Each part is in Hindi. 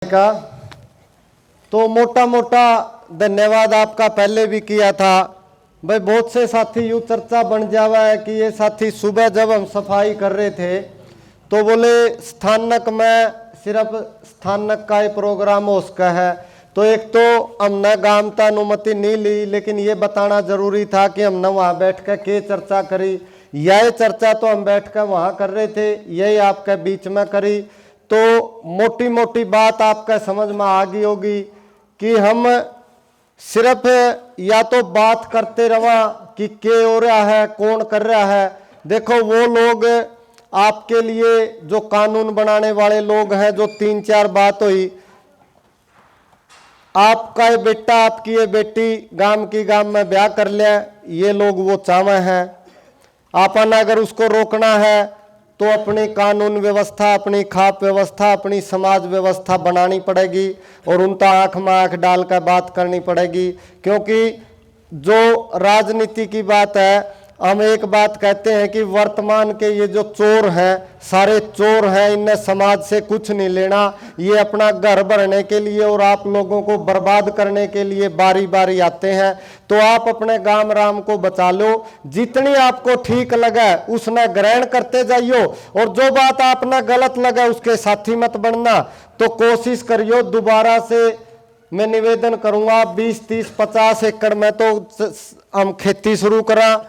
का तो मोटा मोटा धन्यवाद आपका पहले भी किया था भाई। बहुत से साथी यूँ चर्चा बन जावा है कि ये साथी सुबह जब हम सफाई कर रहे थे तो बोले स्थानक में सिर्फ स्थानक का ही प्रोग्राम हो उसका है। तो एक तो हमने गांव का अनुमति नहीं ली, लेकिन ये बताना जरूरी था कि हमने वहाँ बैठ कर के चर्चा करी। यह चर्चा तो हम बैठ कर वहाँ कर रहे थे, यही आपके बीच में करी। तो मोटी मोटी बात आपका समझ में आ गई होगी कि हम सिर्फ या तो बात करते रहा कि क्या हो रहा है, कौन कर रहा है। देखो वो लोग आपके लिए जो कानून बनाने वाले लोग हैं, जो 3-4 बात हुई, आपका ये बेटा आपकी ये बेटी गांव की गांव में ब्याह कर लिया, ये लोग वो चाहते हैं। आपन अगर उसको रोकना है तो अपनी कानून व्यवस्था, अपनी खाप व्यवस्था, अपनी समाज व्यवस्था बनानी पड़ेगी और उनका आंख में आंख डालकर बात करनी पड़ेगी। क्योंकि जो राजनीति की बात है, हम एक बात कहते हैं कि वर्तमान के ये जो चोर हैं, सारे चोर हैं, इनने समाज से कुछ नहीं लेना। ये अपना घर भरने के लिए और आप लोगों को बर्बाद करने के लिए बारी बारी आते हैं। तो आप अपने गांव राम को बचा लो, जितनी आपको ठीक लगे उसने ग्रहण करते जाइयो, और जो बात आपने गलत लगे उसके साथी मत बनना। तो कोशिश करियो। दोबारा से मैं निवेदन करूंगा, 20, 30, 50 एकड़ में तो हम खेती शुरू करा।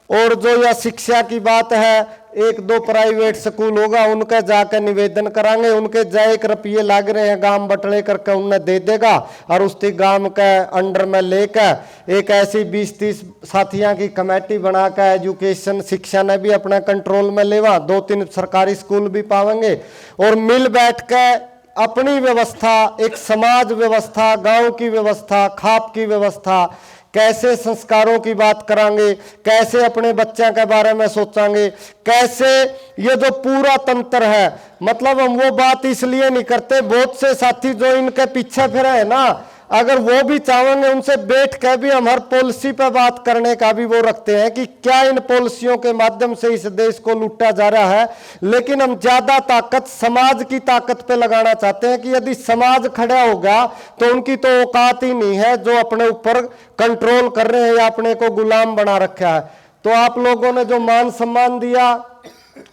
और जो यह शिक्षा की बात है, 1-2 प्राइवेट स्कूल होगा, उनके जाकर निवेदन करांगे। उनके जाए 1 रुपये लाग रहे हैं, गांव बटले करके उन्हें दे देगा और उसके गांव के अंडर में लेकर एक ऐसी 20-30 साथियों की कमेटी बनाकर एजुकेशन शिक्षा ने भी अपने कंट्रोल में लेवा। 2-3 सरकारी स्कूल भी पावेंगे और मिल बैठ कर अपनी व्यवस्था, एक समाज व्यवस्था, गांव की व्यवस्था, खाप की व्यवस्था, कैसे संस्कारों की बात करांगे, कैसे अपने बच्चों के बारे में सोचांगे, कैसे ये जो पूरा तंत्र है। मतलब हम वो बात इसलिए नहीं करते, बहुत से साथी जो इनके पीछे फिरे है ना, अगर वो भी चाहेंगे उनसे बैठ कर भी हम हर पॉलिसी पर बात करने का भी वो रखते हैं कि क्या इन पॉलिसियों के माध्यम से इस देश को लूटा जा रहा है। लेकिन हम ज्यादा ताकत समाज की ताकत पे लगाना चाहते हैं कि यदि समाज खड़ा होगा तो उनकी तो औकात ही नहीं है जो अपने ऊपर कंट्रोल कर रहे हैं या अपने को गुलाम बना रखा है। तो आप लोगों ने जो मान सम्मान दिया,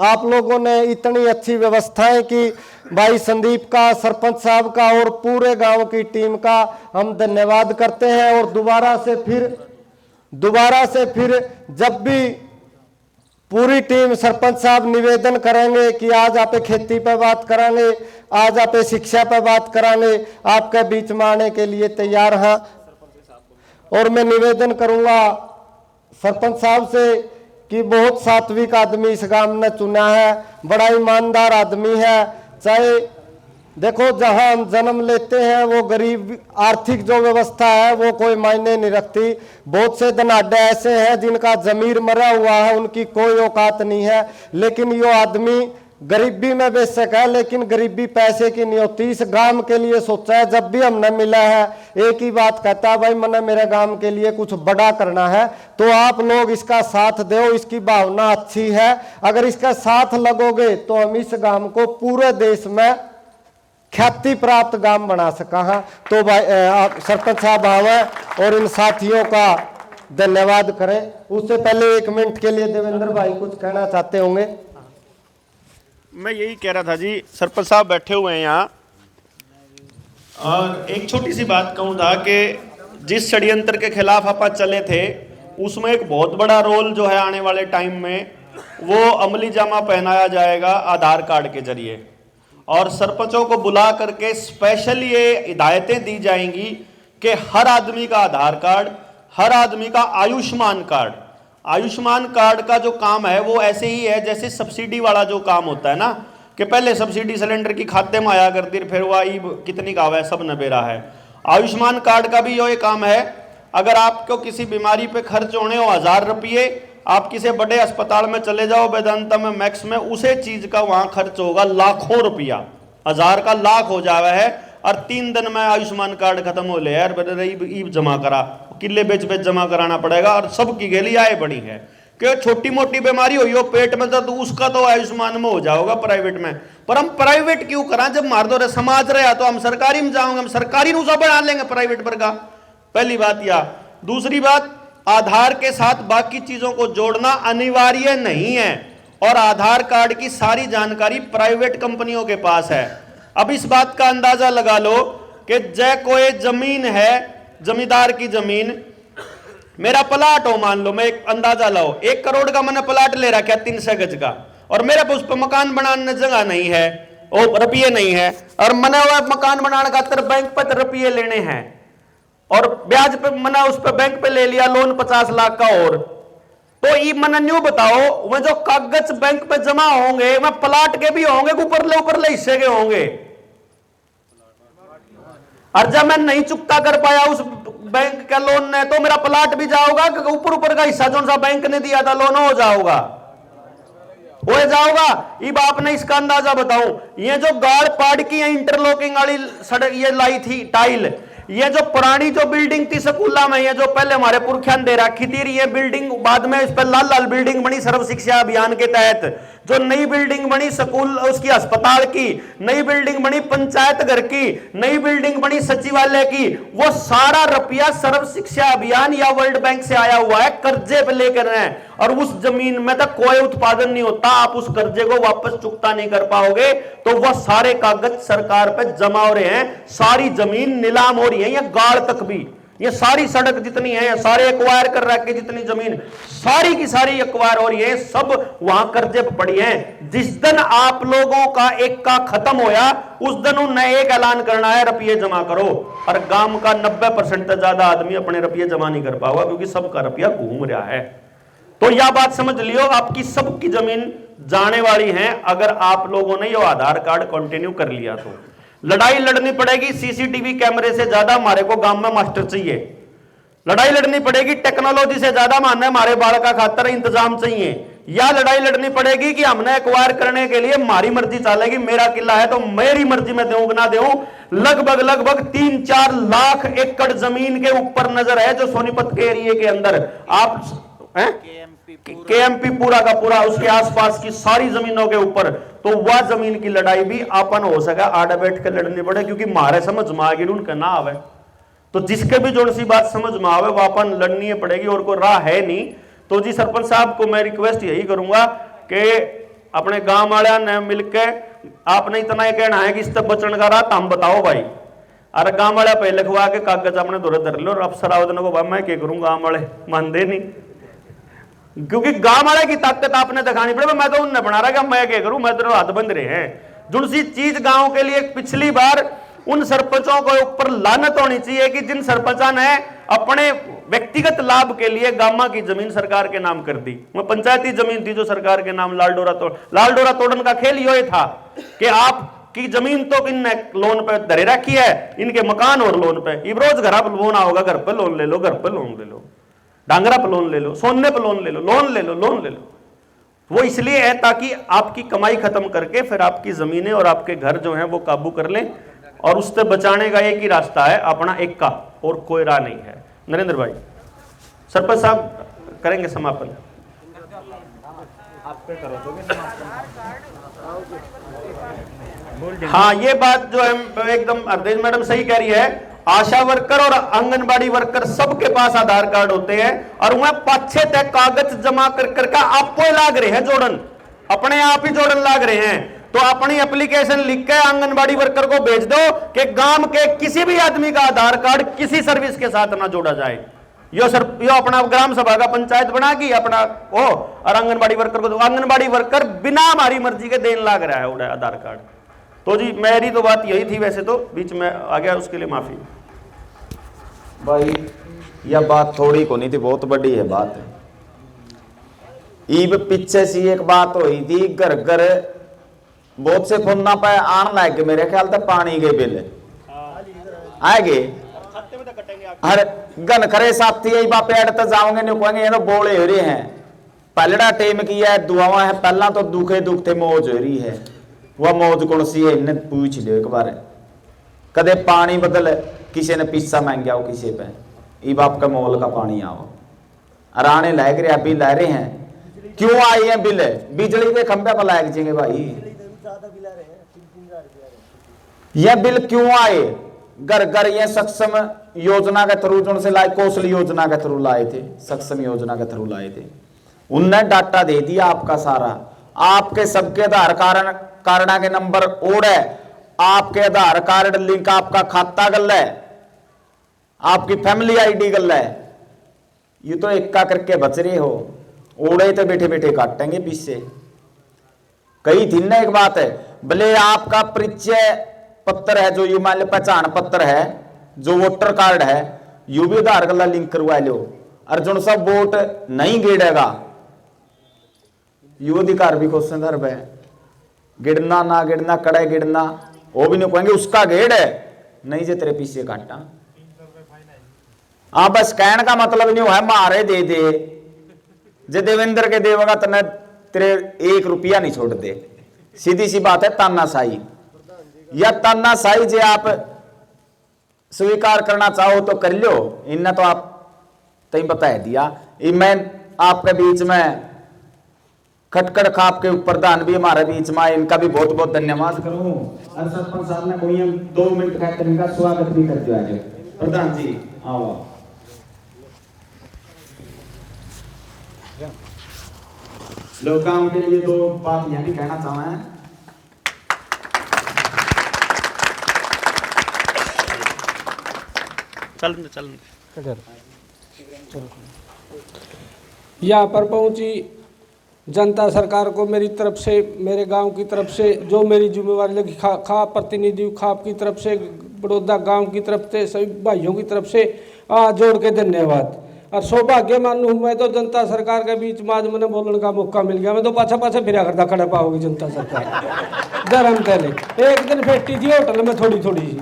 आप लोगों ने इतनी अच्छी व्यवस्थाएं की, भाई संदीप का, सरपंच साहब का और पूरे गांव की टीम का हम धन्यवाद करते हैं। और दोबारा से फिर जब भी पूरी टीम, सरपंच साहब निवेदन करेंगे कि आज आप खेती पे बात करेंगे, आज आप शिक्षा पे बात करेंगे, आपके बीच में आने के लिए तैयार हैं। और मैं निवेदन करूंगा सरपंच साहब से कि बहुत सात्विक आदमी इस गांव ने चुना है, बड़ा ईमानदार आदमी है। चाहे देखो जहां हम जन्म लेते हैं वो गरीब, आर्थिक जो व्यवस्था है वो कोई मायने नहीं रखती। बहुत से धनाढ्य ऐसे हैं जिनका जमीर मरा हुआ है, उनकी कोई औकात नहीं है, लेकिन यो आदमी गरीबी में बेशक है लेकिन गरीबी पैसे की नहीं होती। इस गांव के लिए सोचा है। जब भी हमने मिला है एक ही बात कहता है, भाई मैंने मेरे गांव के लिए कुछ बड़ा करना है। तो आप लोग इसका साथ दो, इसकी भावना अच्छी है। अगर इसका साथ लगोगे तो हम इस गांव को पूरे देश में ख्याति प्राप्त गांव बना सका। हाँ, तो भाई आप सरपंच साहब आवे और इन साथियों का धन्यवाद करें। उससे पहले 1 मिनट के लिए देवेंद्र भाई कुछ कहना चाहते होंगे। मैं यही कह रहा था जी, सरपंच साहब बैठे हुए हैं यहाँ, और एक छोटी सी बात कहूँ था कि जिस षड्यंत्र के खिलाफ आप चले थे उसमें एक बहुत बड़ा रोल जो है आने वाले टाइम में वो अमली जामा पहनाया जाएगा आधार कार्ड के जरिए। और सरपंचों को बुला करके स्पेशल ये हिदायतें दी जाएंगी कि हर आदमी का आधार कार्ड, हर आदमी का आयुष्मान कार्ड। आयुष्मान कार्ड का जो काम है वो ऐसे ही है जैसे सब्सिडी वाला जो काम होता है ना, कि पहले सब्सिडी सिलेंडर की खाते में आया करती, फिर वह कितनी का है सब नबेरा है। आयुष्मान कार्ड का भी ये काम है, अगर आपको किसी बीमारी पे खर्च होने हो 1000 रुपये, आप किसी बड़े अस्पताल में चले जाओ, वेदांता में, मैक्स में, उसे चीज का वहां खर्च होगा लाखों रुपया, 1000 का लाख हो जावा है। और 3 दिन में आयुष्मान कार्ड खत्म हो ले यार, ईब जमा करा, किले बेच जमा कराना पड़ेगा और सबकी गली आए बड़ी है। कि छोटी मोटी बीमारी हुई हो पेट में दर्द, उसका तो आयुष्मान में हो जाओगा प्राइवेट में। पर हम प्राइवेट क्यों करा, जब मार दो रे समाज रहा तो हम सरकारी में जाओगे, हम सरकारी नुसा बढ़ा लेंगे प्राइवेट पर का। पहली बात या दूसरी बात, आधार के साथ बाकी चीजों को जोड़ना अनिवार्य नहीं है और आधार कार्ड की सारी जानकारी प्राइवेट कंपनियों के पास है। अब इस बात का अंदाजा लगा लो कि जय कोई जमीन है, जमींदार की जमीन, मेरा प्लाट हो, मान लो, मैं एक अंदाजा लाओ 1 करोड़ का मैंने प्लाट ले रखा है 300 गज का, और मेरे उस पर मकान बनाने जगह नहीं है, वो रुपये नहीं है, और मैंने वो मकान बनाने खातर बैंक पर रुपये लेने हैं और ब्याज पे मैंने उस पर बैंक पे ले लिया लोन 50 लाख का, और तो ये मैंने न्यू बताओ वह जो कागज बैंक पे जमा होंगे वह प्लाट के भी होंगे, ऊपर ले हिस्से के होंगे, और जब मैं नहीं चुकता कर पाया उस बैंक का लोन ने तो मेरा प्लाट भी जाओगा, ऊपर का हिस्सा जो सा बैंक ने दिया था लोन हो जाओगा, हो जाओगा। ये बाप ने इसका अंदाजा बताऊं, ये जो गाड़ पाड़ की इंटरलॉकिंग वाली सड़क ये लाई थी टाइल, ये जो पुरानी जो बिल्डिंग थी स्कूला में, ये जो पहले हमारे पुरखियां दे रखी थी, ये बिल्डिंग बाद में इस पर लाल लाल बिल्डिंग बनी सर्व शिक्षा अभियान के तहत, जो नई बिल्डिंग बनी स्कूल उसकी अस्पताल की, नई बिल्डिंग बनी पंचायत घर की, नई बिल्डिंग बनी सचिवालय की, वो सारा रुपया सर्व शिक्षा अभियान या वर्ल्ड बैंक से आया हुआ है, कर्जे पे लेकर हैं, और उस जमीन में तक कोई उत्पादन नहीं होता, आप उस कर्जे को वापस चुकता नहीं कर पाओगे, तो वह सारे कागज सरकार पे जमा हो रहे हैं, सारी जमीन नीलाम हो रही है, ये गाड़ तक भी, ये सारी सड़क जितनी है, सारे एक्वायर कर रखे जितनी जमीन सारी की सारी एक्वायर हो रही है, सब वहां कर्जे पे पड़ी है। जिस दिन आप लोगों का एक का खत्म होया उस दिन उन्हें एक ऐलान करना है रुपये जमा करो, और गांव का 90% से ज्यादा आदमी अपने रुपये जमा नहीं कर पाओगा क्योंकि सबका रुपया घूम रहा है। तो यह बात समझ लियो, आपकी सबकी जमीन जाने वाली है अगर आप लोगों ने ये आधार कार्ड कंटिन्यू कर लिया तो। लड़ाई लड़नी पड़ेगी, सीसीटीवी कैमरे से ज्यादा हमारे को गांव में मास्टर चाहिए, लड़ाई लड़नी पड़ेगी टेक्नोलॉजी से ज्यादा मानना हमारे बाल का खातर इंतजाम चाहिए, या लड़ाई लड़नी पड़ेगी कि हमने एक्वायर करने के लिए हमारी मर्जी चलेगी, मेरा किला है तो मेरी मर्जी में दूं ना दूं। लगभग 3-4 लाख एकड़ जमीन के ऊपर नजर है जो सोनीपत के एरिया के अंदर, आप केएमपी पूरा का पूरा उसके आसपास की सारी जमीनों के ऊपर, तो वह जमीन की लड़ाई भी अपन हो सका आड़ा बैठ कर लड़नी पड़े, क्योंकि मारे समझ में आगे उनका ना आवे, तो जिसके भी जोड़ सी बात समझ में आवे वो अपन लड़नी पड़ेगी, और कोई राह है नहीं। तो जी सरपंच साहब को मैं रिक्वेस्ट यही करूंगा कि अपने गांव वाले ने मिलकर आपने इतना ही कहना है कि इससे बचने का राह हम बताओ भाई, अरे गांव वाले पे लिखवा के कागज अपने दौरे धर लो, और अफसर आवेदन को मैं क्या करूं, गांव वाले मानते नहीं, क्योंकि गांव वाले की ताकत आपने दिखानी पड़े। मैं तो उनने बना रहा कि मैं क्या करूं, मैं तो हाथ बंद रहे हैं। जो सी चीज गांव के लिए पिछली बार उन सरपंचों के ऊपर लानत होनी चाहिए कि जिन सरपंचों ने अपने व्यक्तिगत लाभ के लिए गामा की जमीन सरकार के नाम कर दी। वो पंचायती जमीन थी जो सरकार के नाम लाल डोरा तोड़न का खेल ये था कि आपकी जमीन तो इनने लोन पे धरे रखी है, इनके मकान और लोन पे, ये रोज घर पर लोन आओगा, घर पर लोन ले लो, घर पर लोन ले लो, डांगरा पर लोन ले लो, सोने पर लोन ले लो, लोन ले लो, लोन ले लो। वो इसलिए है ताकि आपकी कमाई खत्म करके फिर आपकी जमीनें और आपके घर जो हैं वो काबू कर लें, और उससे बचाने का एक ही रास्ता है अपना एक का, और कोई राह नहीं है। नरेंद्र भाई, सरपंच साहब करेंगे समापन। हाँ, ये बात जो है एकदम अर्देश मैडम सही कह रही है, आशा वर्कर और आंगनबाड़ी वर्कर सबके पास आधार कार्ड होते हैं, और वह पाछे तक कागज जमा कर आपको लाग रहे हैं जोड़न, अपने आप ही जोड़न लाग रहे हैं। तो अपनी एप्लीकेशन लिख के आंगनबाड़ी वर्कर को भेज दो कि गांव के किसी भी आदमी का आधार कार्ड किसी सर्विस के साथ ना जोड़ा जाए। यो अपना ग्राम सभा का पंचायत बना की अपना ओ, और आंगनबाड़ी वर्कर को, आंगनबाड़ी वर्कर बिना हमारी मर्जी के देन लाग रहा है आधार कार्ड। तो जी मेरी तो बात यही थी, वैसे तो बीच में आ गया, उसके लिए माफी भाई। यह बात थोड़ी को नहीं थी, बहुत बड़ी है बात। ईब पीछे सी एक बात हुई थी, घर घर बहुत से फोन ना पाए आन लाग के, मेरे ख्याल तक पानी के बिल आएगे, हर गन खरे साथी यही बात पेड़ तक जाओगे नहीं कहेंगे ये तो बोले हो रहे हैं, पहला टेम किया है दुआवा है, पहला तो दुखे दुखते मौज हो रही है, वह मौज कौन सी है इन्हें पूछ लियो एक बार। कदे पानी बदल किसी ने पिस्सा मांग हो किसी पे, ई बाप का मोल का पानी आओ, अराने लग रहे अभी ला रहे हैं, क्यों आई है बिल? बिजली के खंभे पर लाग जाएंगे भाई। यह बिल क्यों आए? घर घर ये सक्षम योजना के थ्रू जो से लाए, कौशल योजना के थ्रू लाए थे, सक्षम योजना के थ्रू लाए थे। उनने डाटा दे दिया आपका सारा, आपके सबके आधार कार्ड के नंबर ओड है, आपके आधार कार्ड लिंक, आपका खाता गल है, आपकी फैमिली आईडी गल है। ये तो इक्का करके बच रहे हो, ओड़े तो बैठे बैठे काटेंगे पीछे। कई थी ना एक बात है, भले आपका परिचय पत्र है, जो यू मान लो पहचान पत्र है, जो वोटर कार्ड है, यू भी आधार गला लिंक करवा लो। अर्जुन सब वोट नहीं गिरेगा, यू अधिकार भी क्वेश्चन धर है। गिरना ना गिरना, कड़े गिरना, वो भी नहीं कहेंगे उसका गेड़ है, नहीं जे तेरे पीछे काटा। हाँ बस कहने का मतलब नहीं है मारे दे दे, जे देवेंद्र के देवेगा तने तेरे 1 रुपया नहीं छोड़ दे। सीधी सी बात है तानाशाही। या तानाशाही जे आप स्वीकार करना चाहो तो कर लो, इन्हें तो आप तई बता दिया। मैं आपके बीच में खटखड़ खाप के प्रधान भी हमारे बीच में, इनका भी बहुत बहुत धन्यवाद करूं। और सरपंच साहब ने कोई 2 मिनट का इनका स्वागत भी कर दिया है। प्रधान जी आओ। लोगों के लिए 2 बात यह भी कहना चाहूँ हैं। चल यहाँ पर पहुँची जनता सरकार को मेरी तरफ से, मेरे गांव की तरफ से जो मेरी जिम्मेवारी लगी, खाप प्रतिनिधि खाप की तरफ से, बड़ौदा गांव की तरफ से, सभी भाइयों की तरफ से जोड़ के धन्यवाद। और सौभाग्य मानू मैं तो जनता सरकार के बीच में आज मैंने बोलने का मौका मिल गया। मैं तो पाछा पाछा फिरा करता खड़ा पाओगी जनता सरकार धर्म तले। एक दिन बैठी थी होटल में थोड़ी थोड़ी सी,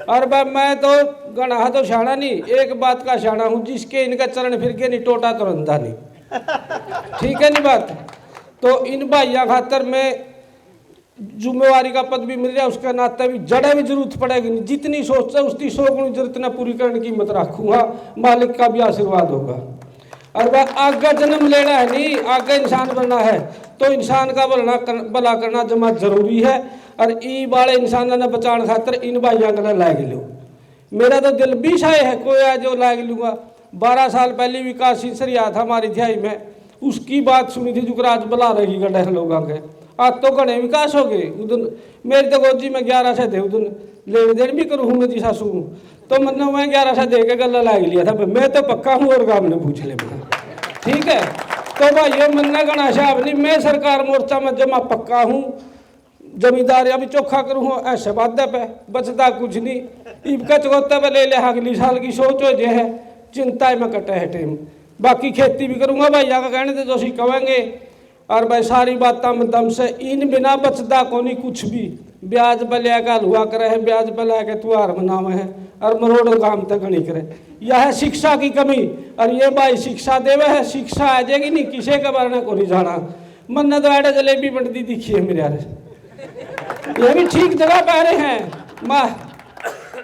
और मैं तो गणा तो शाना नहीं, एक बात का शाना हूँ, जिसके इनका चरण फिर के नहीं टोटा तो रंधा नहीं। ठीक है नहीं बात? तो इन भाइया खातर मैं जिम्मेवारी का पद भी मिल रहा है, उसके नाते भी जड़े भी जरूरत पड़ेगी नहीं। जितनी सोच है उसकी 100 गुनी जरूरत न पूरी करने की मत रखूंगा, मालिक का भी आशीर्वाद होगा। और वह आगे जन्म लेना है नहीं, आगे इंसान बनना है, तो इंसान का भला करना जमा जरूरी है। और ई बाले इंसान ने बचाने खातर इन भाइयों का लाग लो। मेरा तो दिल भी शाये है, कोई है जो लाग लूंगा। 12 साल पहले विकास सिंह आया था हमारी ध्याई में, उसकी बात सुनी थी जुगराज बुला रही गड्ढे लोगों के। आज तो घने विकास हो गए। उदन मेरी तो गोजी में 11 से थे, उदन लेन देन भी करूँ मैं जी सासू, तो मतलब मैं 11 से दे के गला लाग लिया था। मैं तो पक्का हूँ और गाँव ने पूछ ले बना। ठीक है तो भाइयों मन्ना गणा साहब नहीं, मैं सरकार मोर्चा में जमा पक्का हूँ। जमींदारी अभी चोखा करूँ ऐसे वादे पे बचता कुछ नहीं। इबका चौथा पे ले ले अगली साल की सोच हो जे है, चिंता में कटे है टाइम। बाकी खेती भी करूँगा भैया का कहने तो सी कहेंगे। और भाई सारी बातों में दम से इन बिना बचता को नहीं कुछ भी। ब्याज पर लिया हुआ करे है, ब्याज पर ला के तुहार मनावे है, और मरोड़ों काम तक नहीं करे। यह है शिक्षा की कमी। और ये भाई शिक्षा देवे है, शिक्षा आ जाएगी नहीं, किसी के बारे में को नहीं जाना। मन ने तो ऐडे जलेबी बंटती दिखी है मेरे यार, ये भी ठीक जगह पा रहे हैं माँ।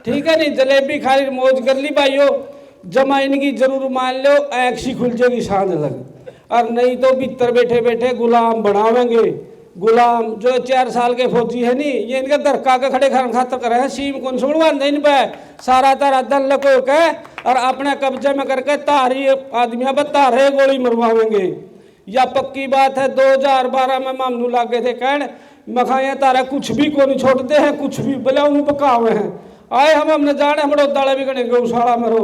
ठीक है नहीं, जलेबी खाली मौज कर ली भाइयों, जमा इनकी जरूर मान लो, ऐक सी खुल जाएगी सांझ लग। और नहीं तो भीतर बैठे बैठे गुलाम बनावेंगे। गुलाम जो 4 साल के फौजी है नहीं, ये इनका दरका के खड़े खातर करे हैं। सीम कौन छोड़वा इन पे सारा तारा दल लको के और अपने कब्जे में करके तारी आदमियों पर तारे गोली मरवावेंगे। या पक्की बात है 2012 में मामनू लागे थे कहने मखाया तारा कुछ भी को नहीं छोड़ते हैं, कुछ भी बोले पकावे हैं। आए हमने जाने हम दाड़े भी गणे गौशाला में रो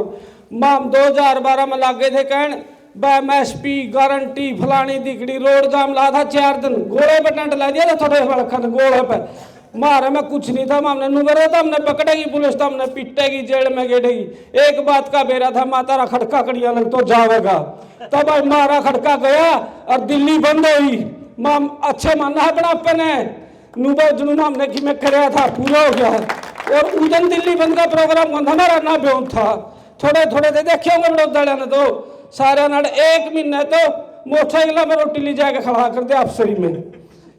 माम 2012 में लागे थे कहने MSP गारंटी फलानी दिखड़ी रोड जाम ला था 4 दिन, गोले पर टंट ला दिया था थोड़े बड़खन गोले पर मारे में कुछ नहीं था। हमने नुगरे था, हमने पकड़ेगी पुलिस, तो हमने पिटेगी जेल में गेटेगी। एक बात का बेरा था मातारा खड़का कड़िया लग तो जावेगा। तब भाई मारा खड़का गया और दिल्ली बंद हुई। माम अच्छे मानना है बड़ा अपने नुबा जुनून हमने कि मैं कराया था पूरा हो गया। और उदन दिल्ली बंद का प्रोग्राम हमारा ना बेउन था। थोड़े थोड़े दे देखे होंगे बड़ौदा ने तो सारे नाड़ 1 महीने तो मोटरसाइकिल में रोटी ली जाके खड़ा कर दे अफसरी में,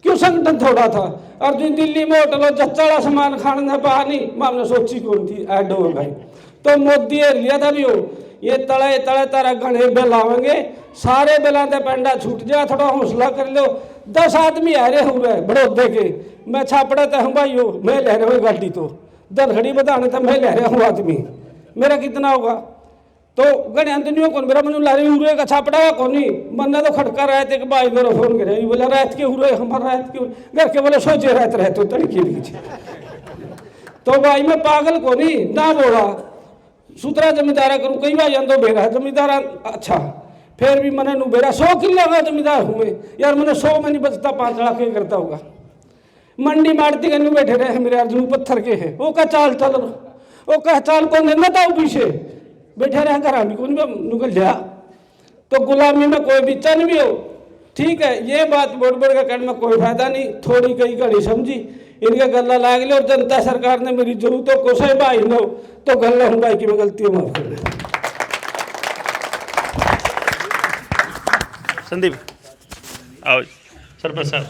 क्यों संगठन थोड़ा था। और जो दिल्ली में होटल जच्चा सामान खाने ने पानी मामने सोची कौन थी ऐड हो भाई। तो मोदी लिया था भी हो ये तले तले तारा घने बिल आवेंगे, सारे बिलों के पेंडा छूट जाए, थोड़ा हौसला कर लो। 10 आदमी आ रहे हुए बड़ौदे के, मैं छापड़ा तो हूँ भाई, मैं ले रहा हूँ गाड़ी, तो धनखड़ी बताने तो मैं ले रहा हूँ आदमी, मेरा कितना होगा? तो गणे अंतनियों कौन मेरा मनु ला रही उरे का छापड़ा कौन ही मन्ना तो खड़का रहे थे कि भाई मेरा फोन करे, बोला रात के उरे हमारा रात के घर के बोले सोचे रात रहे तो तड़के नीचे। तो भाई मैं पागल को नहीं ना बोला, सूत्रा जमींदारा करूँ कई बार जान दो बेरा जमींदार अच्छा, फिर भी मैंने नू बेरा 100 किलो का जमींदार हूँ मैं यार, मैंने 100 में नहीं बचता, 5 लाख के करता होगा। मंडी मारती के नू बैठे रहे मेरे अर्जुन पत्थर के है, वो का चाल चल, वो का चाल कौन देना था पीछे बैठे रहे घर आमी कौन निकल जा, तो गुलामी में कोई बिच्चा नहीं भी हो। ठीक है, ये बात बोल बोल का कहने में कोई फायदा नहीं, थोड़ी कई घड़ी समझी इनके गला लाग ले, और जनता सरकार ने मेरी जरूरतों को सही भाई नो तो गला हूँ भाई की मैं गलती माफ कर। संदीप आओ सरपंच साहब।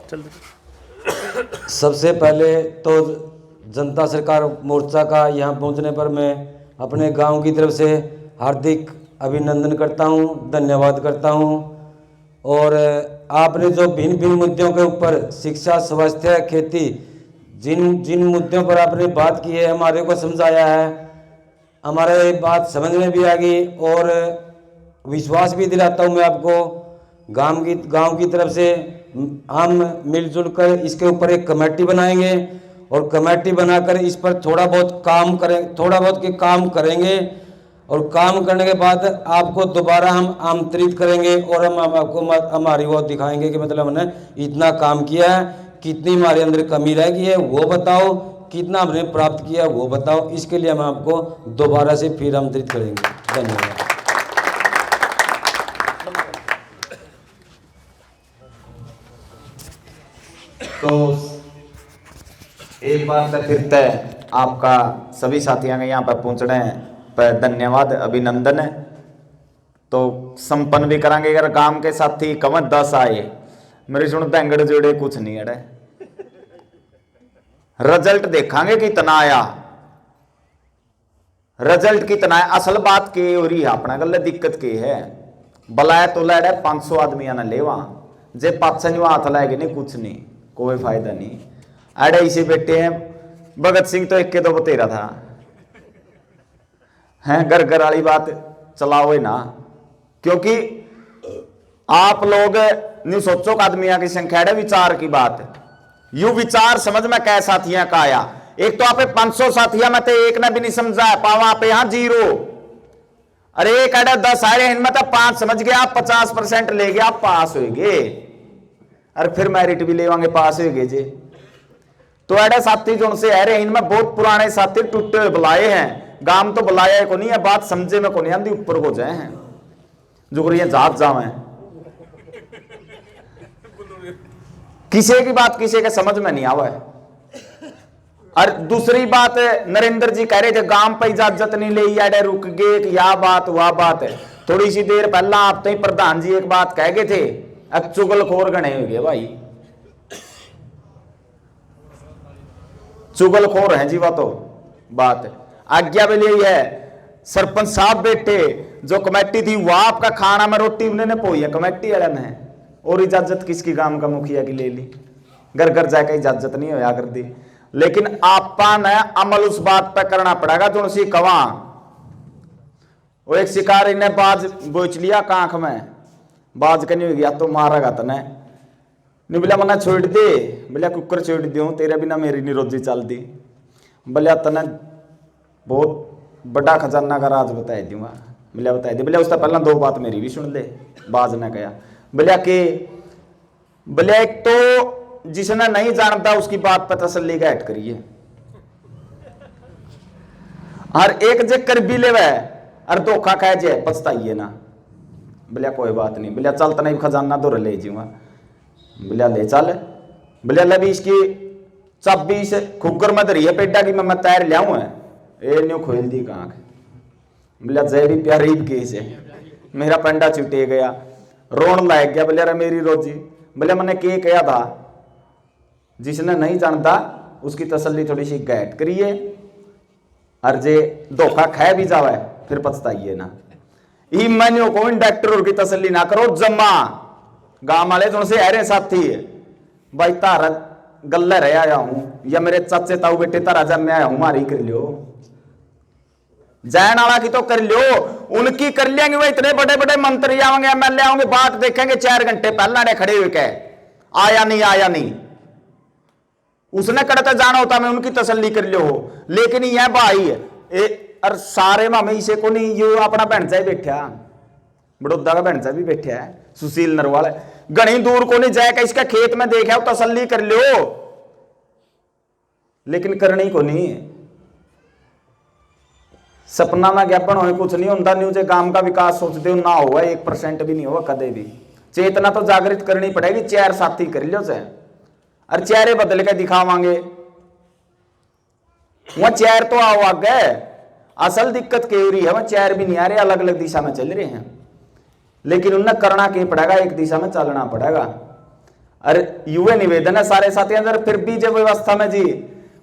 चल सबसे पहले तो जनता सरकार मोर्चा का यहाँ पहुँचने पर मैं अपने गांव की तरफ से हार्दिक अभिनंदन करता हूँ, धन्यवाद करता हूँ। और आपने जो भिन्न भिन्न मुद्दों के ऊपर शिक्षा, स्वास्थ्य, खेती, जिन मुद्दों पर आपने बात की है, हमारे को समझाया है, हमारे ये बात समझ में भी आ गई, और विश्वास भी दिलाता हूँ मैं आपको, गांव की तरफ से हम मिलजुल कर इसके ऊपर एक कमेटी बनाएंगे, और कमेटी बनाकर इस पर थोड़ा बहुत काम करेंगे, और काम करने के बाद आपको दोबारा हम आमंत्रित करेंगे, और हम आपको हमारी वो दिखाएंगे कि मतलब हमने इतना काम किया है, कितनी हमारे अंदर कमी रह गई है वो बताओ, कितना हमने प्राप्त किया वो बताओ। इसके लिए हम आपको दोबारा से फिर आमंत्रित करेंगे। धन्यवाद। तो एक बार तो फिर तय आपका सभी साथियों के यहाँ पर पहुँचने पर धन्यवाद, अभिनंदन है। तो संपन्न भी करांगे, अगर काम के साथी कम 10 आए मेरी सुन बैंगड़ जोड़े कुछ नहीं अड़े, रिजल्ट देखांगे कितना आया, रिजल्ट कितना है। असल बात के हो रही है अपना गल दिक्कत के है, बलाया तो लड़े 500 आदमी ने ले वहां जे पाछे नहीं हाथ लाएगे नहीं कुछ नहीं, कोई फायदा नहीं। अड़े इसे बैठे हैं, भगत सिंह तो एक के तो बतेरा था हैं, घर घर वाली बात चलाओ ना, क्योंकि आप लोग नहीं सोचो कि आदमियों की संख्या है, विचार की बात, यू विचार समझ में कै साथियां का आया। एक तो आप 500 साथियां में तो एक ने भी नहीं समझा पावा आप यहाँ 0, अरे एक अड़े 10 आ रहे इनमें तो 5 समझ गए, आप 50% ले गए, आप पास हो गए, और फिर मेरिट भी लेवांगे पास हो गए जे। तो अड़े साथी जो उनसे आ रहे इनमें बहुत पुराने साथी टूटे हुए बुलाए हैं, गांव तो बुलाया को नहीं है, बात समझे में को नहीं आती, ऊपर हो जाए हैं जो जात जावे, किसी की बात किसी के समझ में नहीं आवा है। और दूसरी बात नरेंद्र जी कह रहे थे गांव पे इजाजत नहीं ले, अड़े रुक गए, या बात वह बात है। थोड़ी सी देर पहला आप तो प्रधान जी एक बात कह गए थे, अब चुगलखोर गणे हो गए भाई, चुगलखोर है जी वह तो बात। आज्ञा भी यही है, सरपंच साहब बेटे जो कमेटी थी वह आपका खाना में रोटी उन्होंने पोई है कमेटी वाले ने, और इजाजत किसकी गांव का मुखिया की ले ली, घर घर जाकर इजाजत नहीं होया कर दी। लेकिन आपा ने अमल उस बात पर करना पड़ेगा जो उसी कवा, वो एक शिकारी ने बाज बोच लिया कांख में, बाज के नहीं हो गया तो मारेगा तने नहीं, बोला मना छोड़ दे, बोला कुकर छोड़ दूं तेरे बिना मेरी नहीं रोजी चलती, बोला तने बहुत बड़ा खजाना का राज बता दूंगा, बोला बता दे, बोला उसका पहला 2 बात मेरी भी सुन ले, बाज ने कहा, बोला कि बोले एक तो जिसने नहीं जानता उसकी बात पर तसल्ली का हट करिए, और एक जे कर भी ले और धोखा कह जाए पछताइए ना, बोलिया कोई बात नहीं, बोलिया चल तने खजाना तो ले जाऊंगा, बोलिया ले चल, बोलिया ले भी इसकी चाबी से खुगर में धरी है पेटा की मैं तैर लियाऊं है, ए न्यू खोल दी कांख, बोलिया जय भी प्यारी केस है, मेरा पंडा छुटे गया, रोन लायक गया, बोलिया मेरी रोजी, बोले मैंने के कहा था जिसने नहीं जानता उसकी तसल्ली थोड़ी सी गैट करिए, और जे धोखा खा भी जावे फिर पछताइए ना। ई मैंने को डॉक्टर की तसल्ली ना करो, जमा गांव वाले जो से अरे साथी भाई तारा गल्ला रह आया हूं, या मेरे चाचे ताऊ बेटे तारा जब मैं आया हूं मारी कर लियो, जैन वाला की तो कर लियो, उनकी कर लेंगे। वो इतने बड़े बड़े मंत्री आएंगे, एमएलए आएंगे, बात देखेंगे 4 घंटे पहला ने खड़े हुए कह आया नहीं आया नहीं, उसने कड़ता जाना होता मैं उनकी तसल्ली कर लियो हो। लेकिन यह भाई है और सारे मामे इसे को नहीं, यो अपना भैंसा ही बैठा, बड़ौदा का भैंसा भी बैठा है, सुशील नरवाल घनी दूर को नहीं जाएगा, इसका खेत में देखा तसल्ली कर लियो, लेकिन करनी को नहीं। सपना में ज्ञापन हो कुछ नहीं होता, नहीं उसे गांव का विकास सोचते हो ना हुआ 1% भी नहीं हुआ कदे भी। चेतना तो जागृत करनी पड़ेगी, 4 साथी कर लियो से, और चेहरे बदल के दिखावांगे, वह 4 तो आओ आगे। असल दिक्कत क्या हो रही है, वह 4 भी नहीं आ रहे, अलग अलग दिशा में चल रहे हैं, लेकिन उन्हें करना क्या पड़ेगा, एक दिशा में चलना पड़ेगा। अरे युवा निवेदन है सारे साथियों अंदर, फिर भी जब व्यवस्था में जी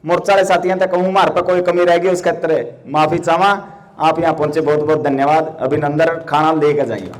मोर्चा वाले साथियों तक कहूं हमारे पर कोई कमी रह गई उसके तरह माफी चाहवा। आप यहां पहुंचे, बहुत बहुत धन्यवाद, अभिनंदन, खाना लेकर जाइए।